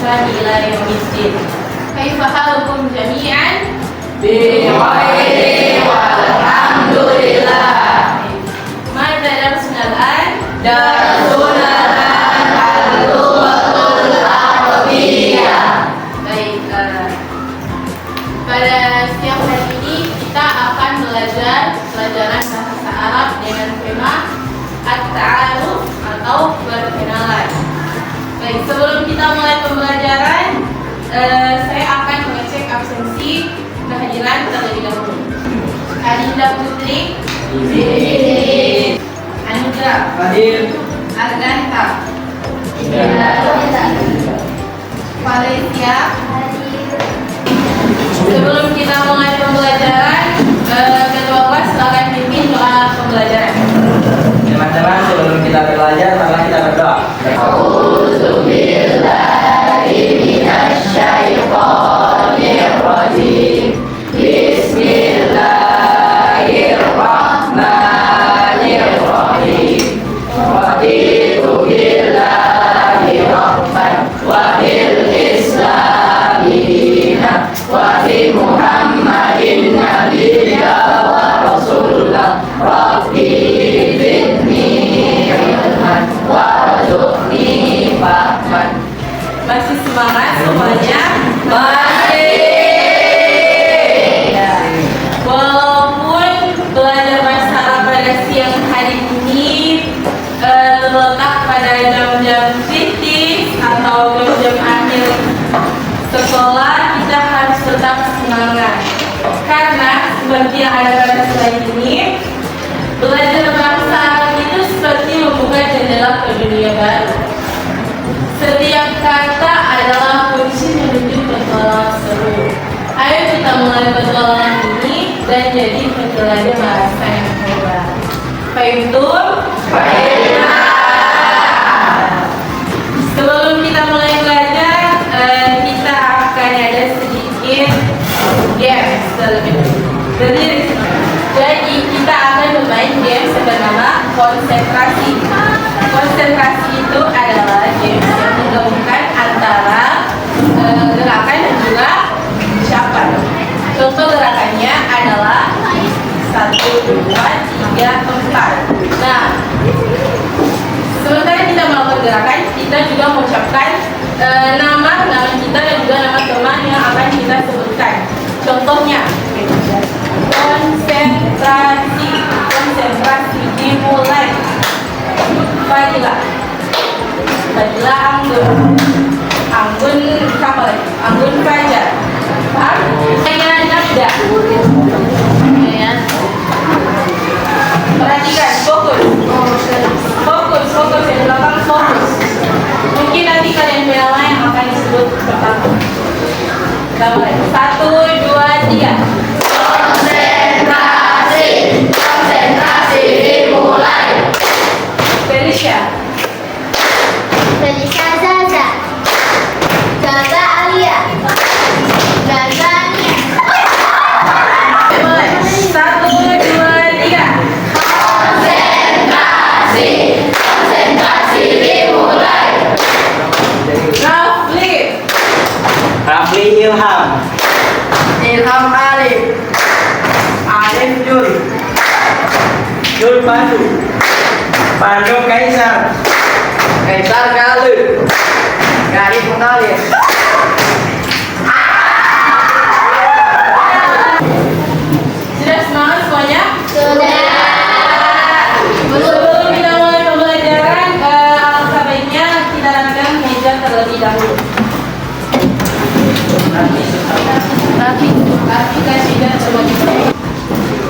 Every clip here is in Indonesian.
بإحسان إلى يوم الدين. كيف حالكم جميعا؟ بخير والحمد لله. ماذا درسنا الآن؟ درسنا الآن اللغة العربية. Baik, pada siang hari ini kita akan belajar pelajaran bahasa Arab dengan tema At-Ta'aruf atau berkenalan. Baik, sebelum kita mulai pembelajaran, saya akan mengecek absensi kehadiran terlebih dahulu. Adinda Putri, Anugrah, Hadir. Arganta, Valencia. Sebelum kita mulai pembelajaran, ketua kelas silakan pimpin doa pembelajaran. Teman-teman, sebelum kita belajar, mari kita berdoa. A'udzubillahi minasyaitonirrajim. Bismillahirrahmanirrahim. Raditu billahi rabban wa bil islami dinan wa bi Muhammadin nabiyya wa rasulah. Rabbi zidni ilman warzuqni fahman. Masih semangat semuanya? Walaupun belajar bahasa Arab pada siang hari ini terletak pada jam-jam kritis atau jam-jam akhir sekolah, kita harus tetap semangat. Karena seperti yang ada pada slide ini, belajar bahasa Arab itu seperti membuka jendela ke dunia baru. Setiap kata adalah kunci menuju petualangan seru. Ayo kita mulai petualangan ini dan jadi penjelajah bahasa yang hebat. Fahimtum? Sebelum kita mulai belajar, kita akan ada sedikit games terlebih dahulu. Jadi kita akan bermain games yang bernama konsentrasi. Konsentrasi itu adalah games yang menggabungkan antara gerakan dan juga ucapan. Contoh gerakannya adalah 1, 2, 3, 4. Nah, sementara kita melakukan gerakan, kita juga mengucapkan nama kita dan juga nama teman yang akan kita sebutkan. Contohnya, konsentrasi, konsentrasi dimulai. Fadila, Fadila Anggun, Anggun Kamal, Anggun Fajar. Paham? Saya Nabda. Perhatikan, fokus. Fokus yang belakang fokus. Mungkin nanti kalian bela yang akan disebut pertama. Kita mulai. 1, 2, 3. Konsentrasi dimulai. Felicia, Zaza, Zaza Alia, Zaza Nia. mulai. 1, 2, 3. Konsentrasi dimulai. Rafli, Ilham. Ilham Alif, Alif Jul. Jul Pandu. Pandu Kaisar. Kaisar Galih. Galih Munalih. sudah semangat semuanya? Sudah. Sebelum kita mulai pembelajaran, alangkah baiknya kita rapikan meja terlebih dahulu. Rapikan meja terlebih dahulu.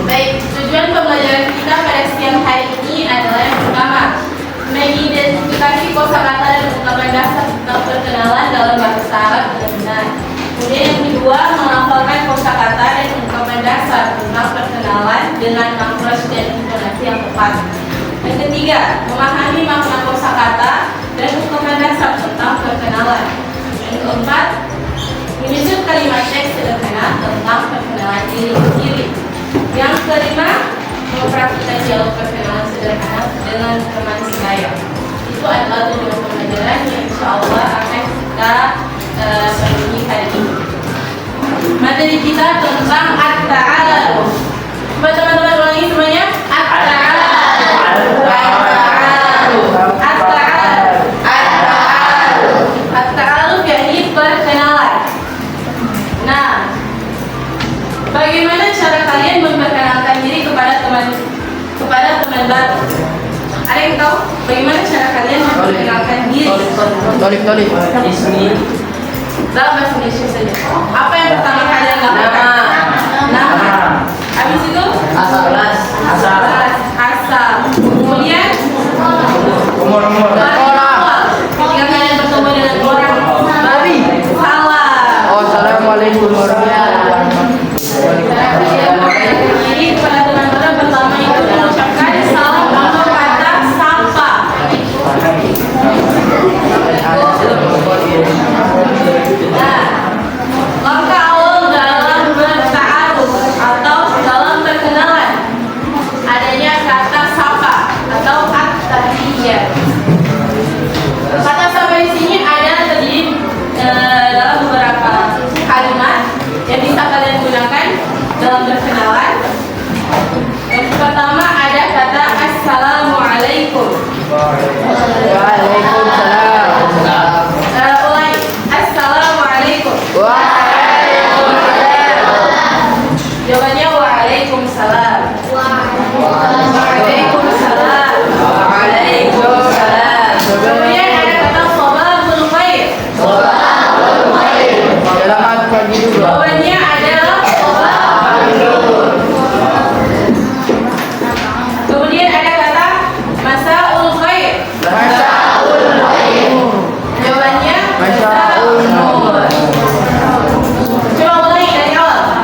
Baik, tujuan pembelajaran kita pada siang hari ini adalah yang pertama, mengidentifikasi kosakata dan ungkapan dasar tentang perkenalan dalam bahasa Arab dengan benar. Kemudian yang kedua, menghafalkan kosakata dan ungkapan dasar tentang perkenalan dengan makhraj dan intonasi yang tepat. Yang ketiga, memahami makna kosakata dan ungkapan dasar tentang perkenalan. Yang keempat, menyusun kalimat teks sederhana tentang perkenalan diri sendiri. Yang kelima, mempraktikkan dialog perkenalan sederhana dengan teman sebaya. Itu adalah tujuan pembelajaran yang insya Allah akan kita yakni perkenalan. Nah, bagaimana cara kalian memperkenalkan diri kepada teman baru? Ada yang tahu bagaimana cara kalian memperkenalkan diri? Ismi. Dalam bahasa Indonesia saja. Apa yang pertama kalian lakukan? Nama. Habis itu? Asal. Kemudian? Umur. Ketika kalian bertemu dengan orang baru, salam. Assalamualaikum warahmatullahi wabarakatuh. Jadi kepada teman-teman pertama itu mengucapkan salam atau kata sapa. Nah, langkah awal dalam bertaaruf atau dalam perkenalan adanya kata sapa atau at-tahiyyah. Kata sapa di sini ada terdiri dalam beberapa kalimat yang bisa kalian gunakan dalam berkenalan. Yang pertama ada kata assalamualaikum. Waalaikumsalam. Ulangi, assalamualaikum. Jawabannya waalaikumsalam. Waalaikumsalam. Kemudian ada kata sabahul khair. Selamat pagi juga. Jawabannya adalah kemudian ada kata masaul khair. Jawabannya masaul nur. Coba ulangi dari awal.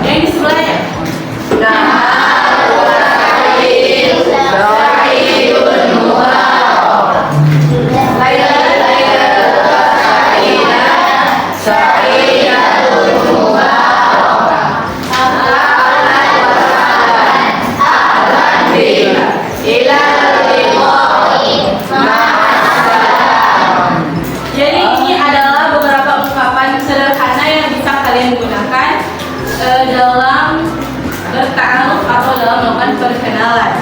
Yang di sebelahnya. Jadi ini adalah beberapa ungkapan sederhana yang bisa kalian gunakan dalam bertaaruf atau dalam melakukan perkenalan.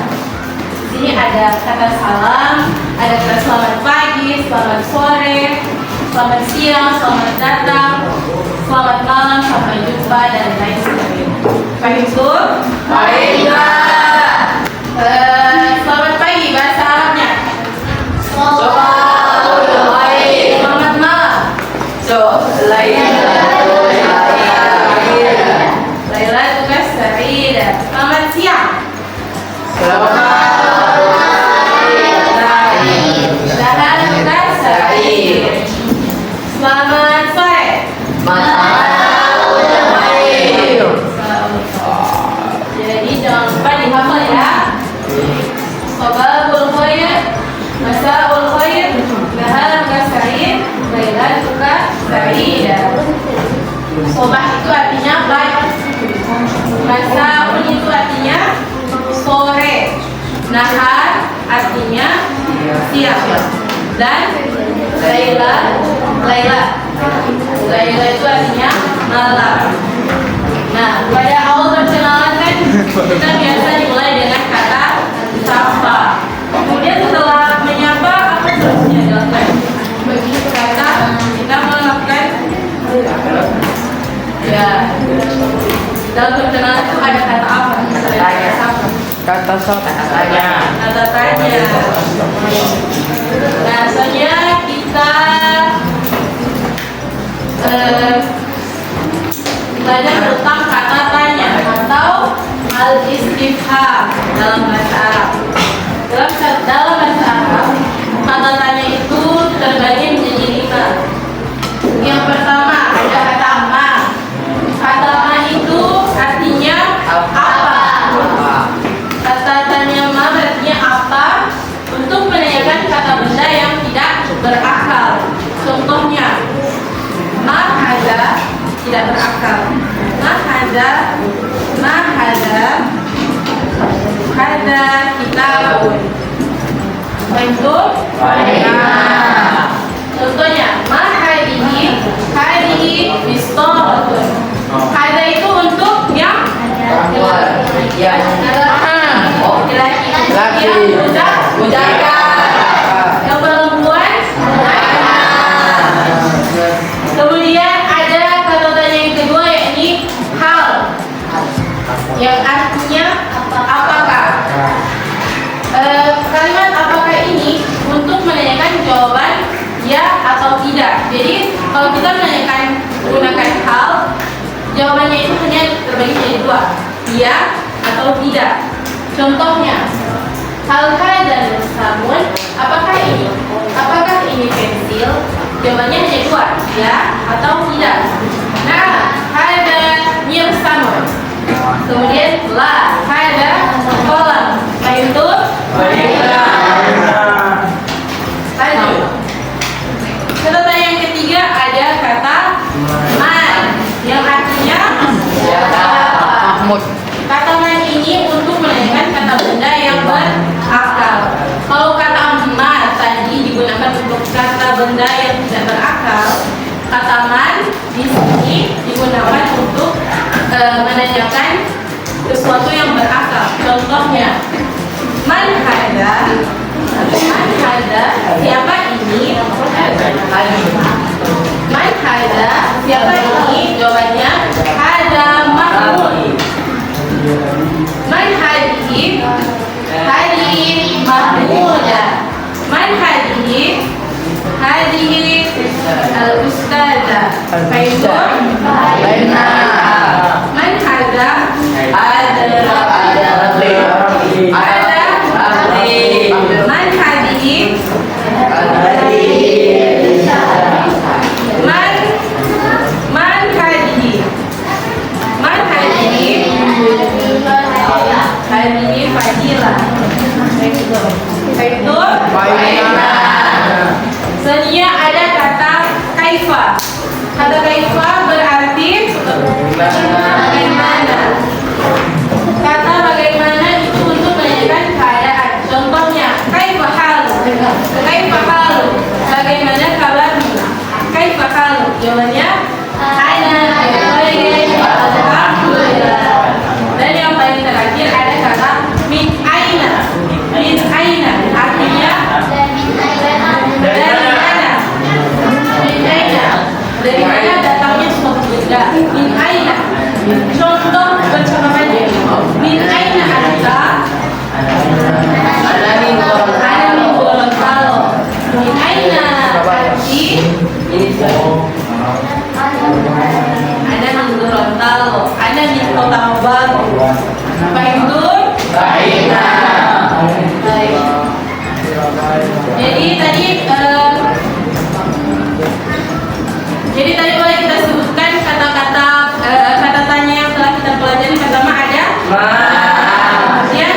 Di sini ada kata salam, ada kata selamat pagi, selamat sore, selamat siang, selamat datang, selamat malam, sampai jumpa dan lain sebagainya. Paham tuh? Selamat pagi bahasa Arabnya. Selamat malam. Lailatul Sa'idah. Selamat siang. Lahatul Sa'id. Selamat sore. Jadi jangan lupa dihafal ya. Sabahul khair, masaul khair, lahatul Sa'id, lailatul Sa'idah. Sobah itu artinya pagi. Masaul itu artinya sore. Nahar artinya siang. Dan Laila itu artinya malam. Nah, pada awal perkenalan kan kita biasa dimulai dengan kata sapa. Kemudian setelah menyapa apa selanjutnya dilakukan? Kata kita melakukan ya dalam perkenalan itu ada kata apa? Kata sapa. Kata tanya. Nah, soalnya kita belajar tentang kata tanya atau al-istifham dalam bahasa Arab. Dalam bahasa Arab, kata tanya itu terbagi menjadi 5. Yang pertama ada kata ma. Kata ma itu artinya apa? Kata tanya ma artinya apa? Untuk menanyakan kata benda yang tidak berakal. Contohnya, ma hadza tidak berakal. Ma hadza hadza kitabun. Fahimtum? Contohnya, ma hadihi bistoratun. Hada itu untuk yang laki-laki. Budak. Yang perempuan kemudian ada kata tanya yang kedua yakni hal, yang artinya apakah. Kalimat apakah ini untuk menanyakan jawaban ya atau tidak. Jadi kalau kita menanyakan menggunakan hal, jawabannya itu hanya terbagi menjadi dua, ya atau tidak. Contohnya, hal dan sabun, apakah ini? Apakah ini pensil? Jawabannya hanya dua, ya atau tidak. Nah, hada mirsamun. Kemudian la hada kolam. Itu kata yang ketiga ada kata man, yang artinya Mahmud. kata man ini untuk menanyakan kata benda yang berakal. Kalau kata man tadi digunakan untuk kata benda yang tidak berakal, kata man di sini digunakan untuk menanyakan sesuatu yang berakal. Contohnya, man hada, siapa ini? Man hada, siapa ini? Jawabannya hada Mahmud. Man hadihi Mahmuda. Man hadihi al-ustadzah. Fahimtum? Man hada man hadihi hadihi Fadilah. Itu selanjutnya ada kata kaifa. Kata kaifa berarti bagaimana. Kata bagaimana itu untuk menanyakan keadaan. Contohnya, kaifa halu. Kaifa halu, bagaimana kabarmu? Kaifa halu, jawabannya ana baik, alhamdulillah. Dan yang paling terakhir ada kata min aina. Min aina artinya dari mana? Min aina, dari mana datangnya suatu benda. Min aina, contoh percakapannya. Min aina anta? Ana min Gorontalo. Min aina anti? Ana min Gorontalo. Ana min Kota Baru. Fahimtum? Baik. Jadi tadi boleh kita sebutkan kata-kata kata tanya yang telah kita pelajari. Pertama ada kemudian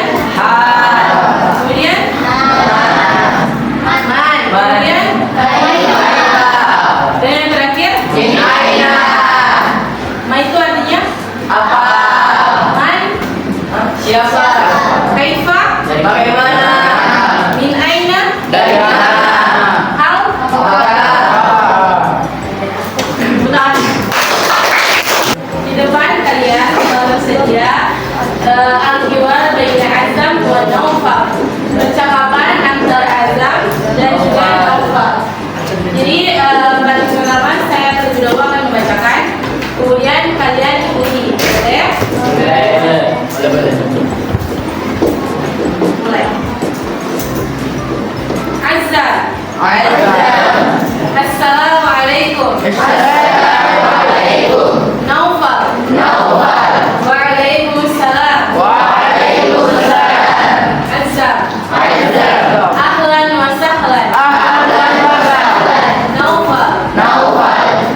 kemudian man, kemudian dan yang terakhir ma itu artinya Apa? man, Siapa? kaifa, Bagaimana? min aina, Dari mana? hal, mudah. Di depan kalian tersedia al-hiwar baina azam wa naufal, percakapan antara azam dan juga naufal. Jadi pada kesempatan saya terlebih dahulu akan membacakan, kemudian kalian ikuti. Boleh? Mulai. Azza. Assalamualaikum. Naufal. Waalaikumsalam. Azza. Ahlan wa sahlan. Naufal.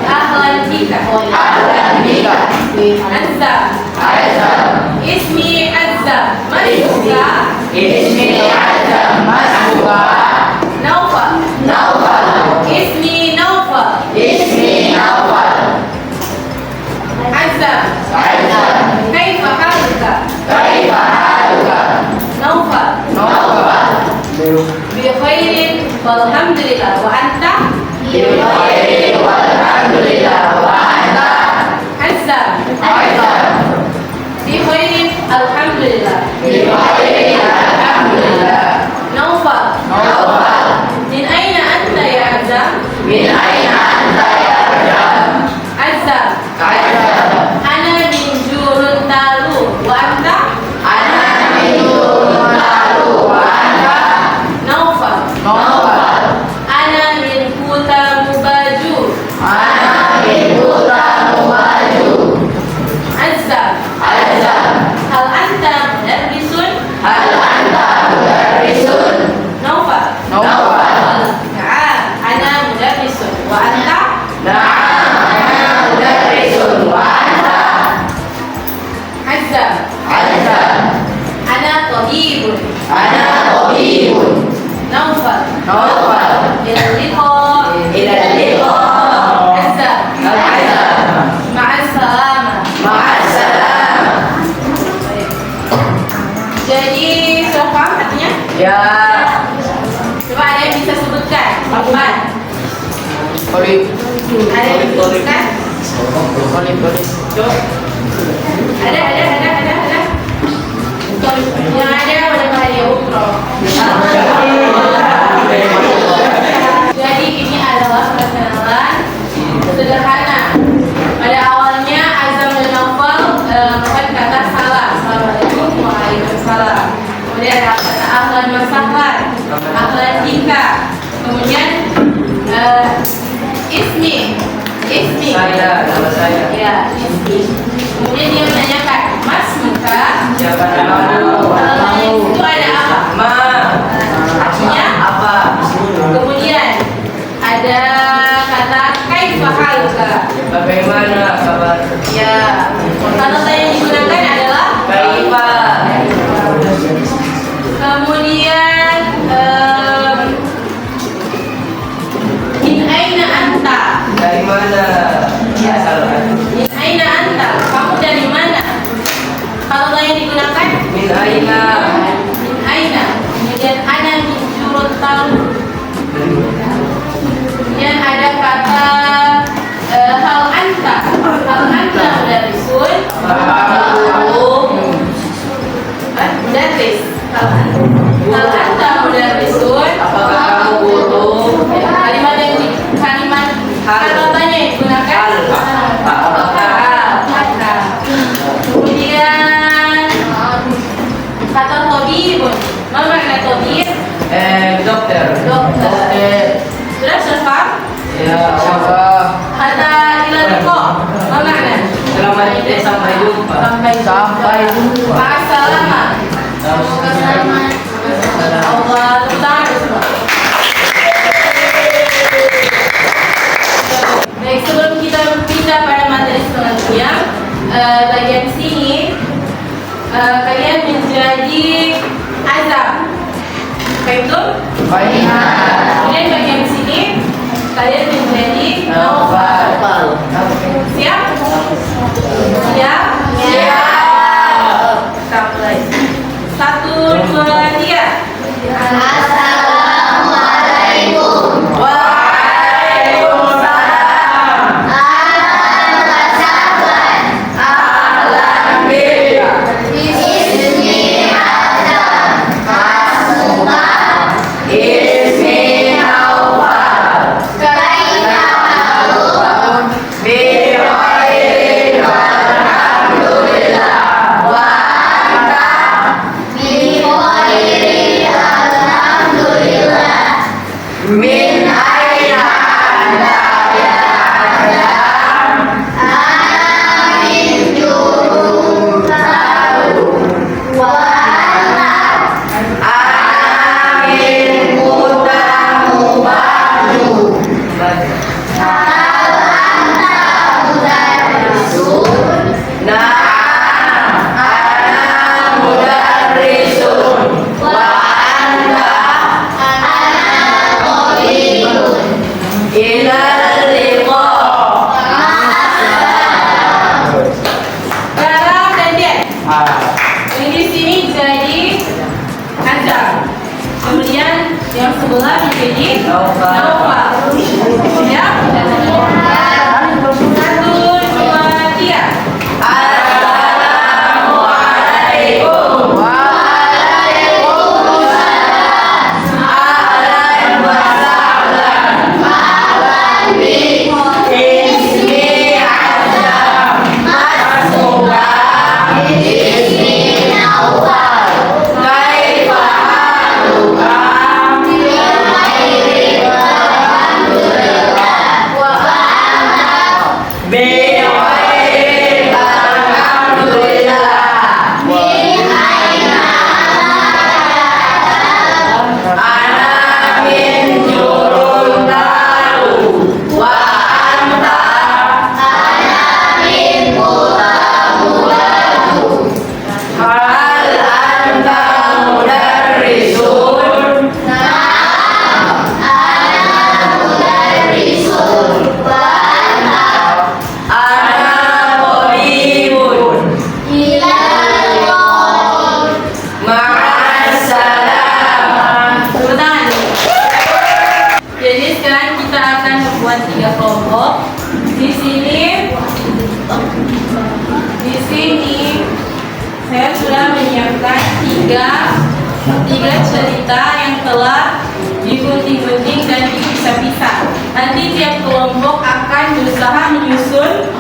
Ahlan bika. Azza. Ismi Azza. Masbuka. Naufal. Ismi Naufal. walhamdulillah. Wa anta? walhamdulillah wa anta Azza. Bi khairin alhamdulillah. alhamdulillah. Naufal. Min aina anta ya Azza? Min aina anta ya Rajab? Azza. Ana min Gorontalo. Wa anta? Ana min Gorontalo wa anta Naufal. Ana min Kutamubaju. Ana min Kutamubaju. Azza. Hal anta mudarrisun? Hal anta mudarrisun? Naufal. Naufal. Na'am, ana mudarrisun. Wa anta? Na'am, ana mudarrisun wa anta Azza. Ana tabibun. Ana tabibun. Naufal. Ila liqa. Ila liqa. Azza. Ma'assalamah. Ma'assalamah. Jadi, sudah paham artinya? Ya. Coba ada yang bisa sebutkan? Apaan? Kolib. Ada yang bisa sebutkan? Kolib. Ada. Yang ada pada bahaya umroh. Jadi ini adalah perkenalan sederhana. Pada awalnya Azam dan Naufal melakukan kata salam. Assalamualaikum, waalaikumsalam. Kemudian ada kata ahlan wa sahlan, ahlan bika. Kemudian ismi. Nama saya. Ya, ismi. Kemudian dia menanyakan, Mas muka. Siapa namamu? Kalau itu ada apa? Ma. Artinya Apa? kemudian ada kata kaifa haluka. Bagaimana kabar? Ya, kata yang digunakan adalah Kaifa. kemudian min aina anta. Dari mana? Asalkan. Min aina anta. Kamu dari mana? Kalau yang digunakan Min aina. min aina. Kemudian ana min Gorontalo. Kemudian ada kata hal anta. Hal anta mudarrisun. Mudarris. Hal anta mudarrisun. Apakah kamu guru? Kalimat yang katanya yang digunakan. Kemudian kata tabibun. Apa makna tabib? Dokter. Dokter. Sudah paham? Ya. Kata ilaliko. Apa makna? Selamat sampai jumpa. Sampai jumpa. Ma'assalamah. Semoga selamat. Allah, tepuk tangan semua. Baik, sebelum kita berpindah pada materi selanjutnya, bagian sini kalian menjadi azam. Baik itu? Baik. Kemudian bagian sini kalian menjadi naufal. Siap? Siap? Kita mulai. 1, 2, 3. Assalamualaikum. Waalaikumsalam. Ahlan wa sahlan. Ahlan bika. Ismi Azam. Masmuka. Ismi Naufal. Kaifa haluka. Bi khairin walhamdulillah. Wa anta? Bi khairin alhamdulillah. Min aina anta ya Adam? Ana min Gorontalo. Wa anta? Ana min Kutamubaju. Hal anta mudarrisun? Na'am, ana mudarrisun. Wa anta? Ana tabibun. Ila liqa. Garam dan diet. Yang di sini jadi azam. Kemudian yang sebelah menjadi Naufal. Jadi sekarang kita akan membuat 3 kelompok. Di sini saya sudah menyiapkan tiga cerita yang telah digunting-gunting dan dipisah-pisah. Nanti tiap kelompok akan berusaha menyusun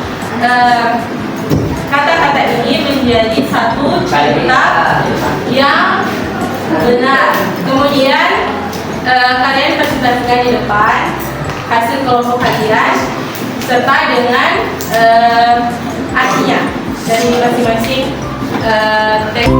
kata-kata ini menjadi satu cerita yang benar. Kemudian kalian presentasikan di depan hasil kelompok hadiran serta dengan artinya dari masing-masing teks.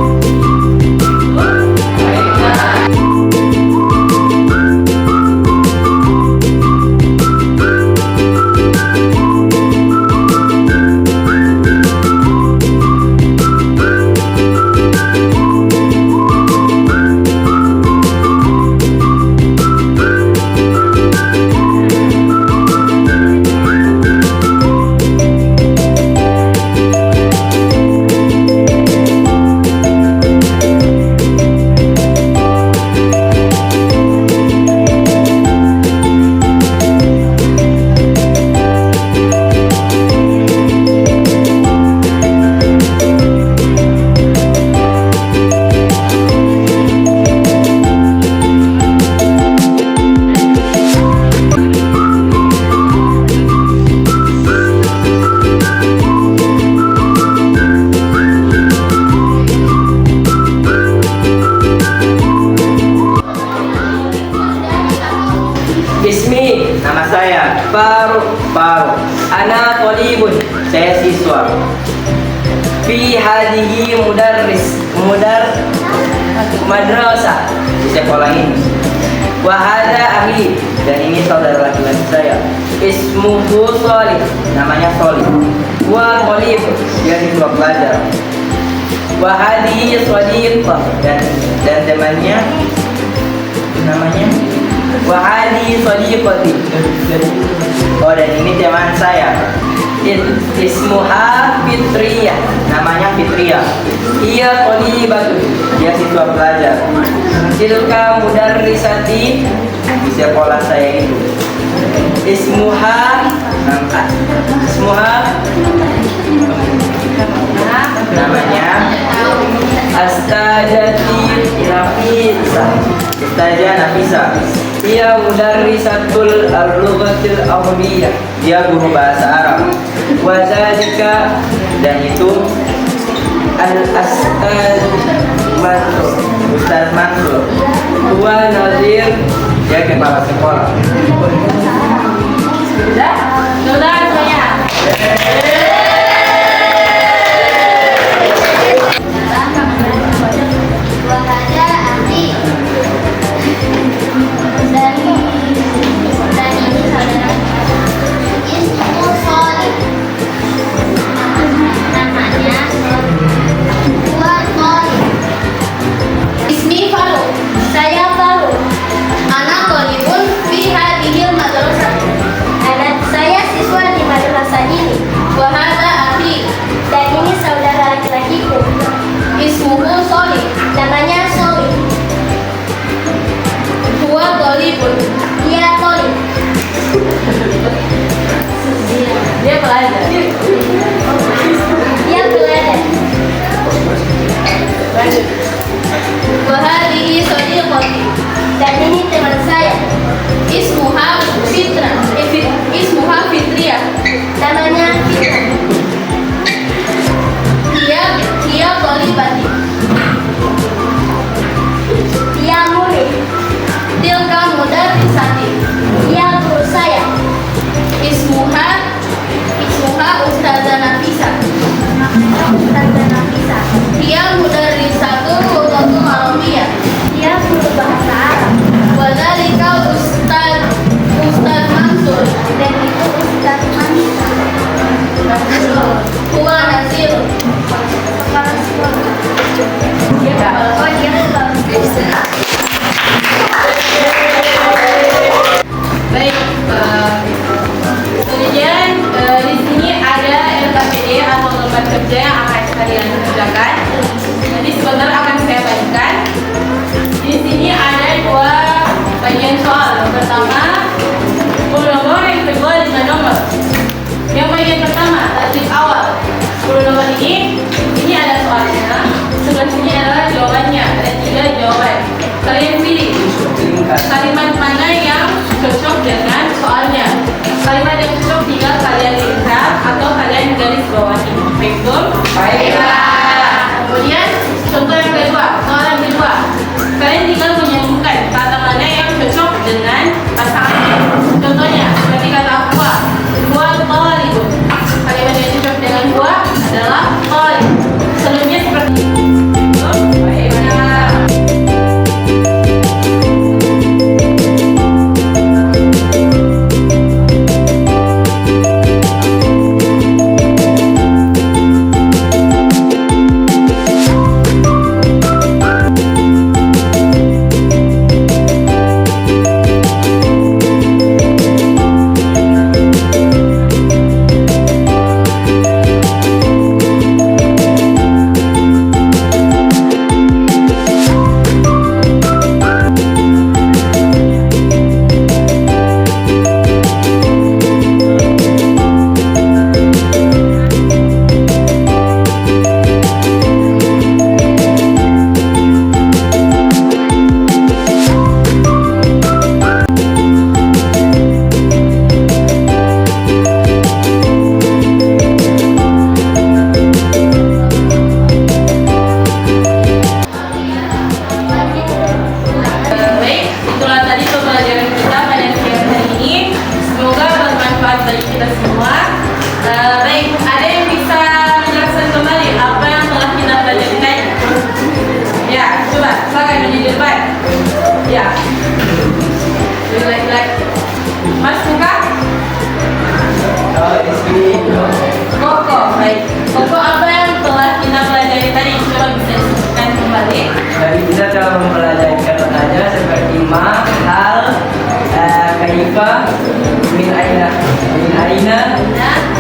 Ismi, nama saya Faruk. Ana thalibun, saya siswa. Fi hadihi madrasah, di sekolah ini. Wa hada akhi, dan ini saudara laki-laki saya. Ismuhu Shalih, namanya Shalih. Wa thalib, dia siswa pelajar. Wa hadihi shadiqah, dan temannya namanya Wahadi Sadiqati. Oh, dan ini teman saya. Ismuha Fitriyah, namanya Fitriyah. Ia thalibatu, dia siswa pelajar. Tilka mudarrisati, di sekolah saya itu. Ismuha namanya Astadzati Nafisah. Ustazah Nafisah. Ia mudarrisatul lughatil arabiyyah, dia guru bahasa Arab. Wa zalika, dan itu al-Ustaz Mansur, Ustaz Mansur. Huwa nazir, dia kepala sekolah. Sudah semuanya. Wahadihi sadiqati, dan ini teman saya. Ismuha Fitriyah, namanya Fitrah. Dia thalibati, dia murid. Tilka mudarrisati, dia guru saya. Ismuha Ustazah Nafisah, dia mudarrisatul lughatul arabiyyah, dia guru bahasa Arab. Wa dzalika Ustaz Mansur, dan itu Ustaz Mansur. Huwa nazir, kepala sekolah. Dia kepala sekolah. Baik, kemudian di sini ada LKPD atau lembar kerja yang akan kalian kerjakan. Nanti sebentar akan saya bagikan. Di sini ada 2 bagian soal. Yang pertama suka mempelajari kata-katanya seperti ma, hal, kaifa, min aina, Nah,